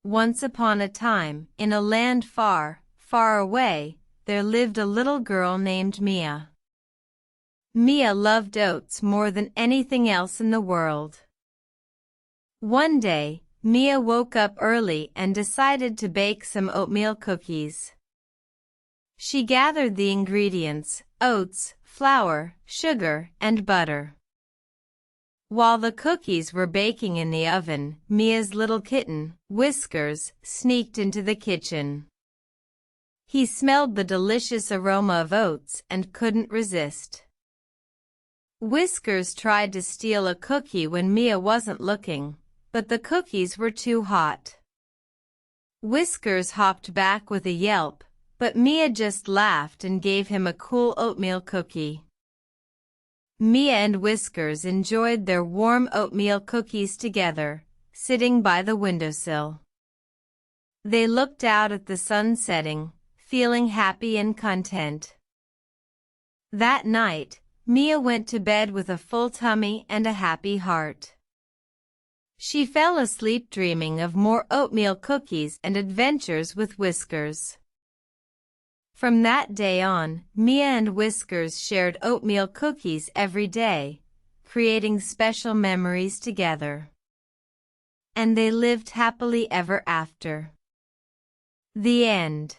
Once upon a time, in a land far, far away, there lived a little girl named Mia. Mia loved oats more than anything else in the world. One day, Mia woke up early and decided to bake some oatmeal cookies. She gathered the ingredients: oats, flour, sugar, and butter. While the cookies were baking in the oven, Mia's little kitten, Whiskers, sneaked into the kitchen. He smelled the delicious aroma of oats and couldn't resist. Whiskers tried to steal a cookie when Mia wasn't looking, but the cookies were too hot. Whiskers hopped back with a yelp, but Mia just laughed and gave him a cool oatmeal cookie. Mia and Whiskers enjoyed their warm oatmeal cookies together, sitting by the windowsill. They looked out at the sun setting, feeling happy and content. That night, Mia went to bed with a full tummy and a happy heart. She fell asleep dreaming of more oatmeal cookies and adventures with Whiskers. From that day on, Mia and Whiskers shared oatmeal cookies every day, creating special memories together. And they lived happily ever after. The end.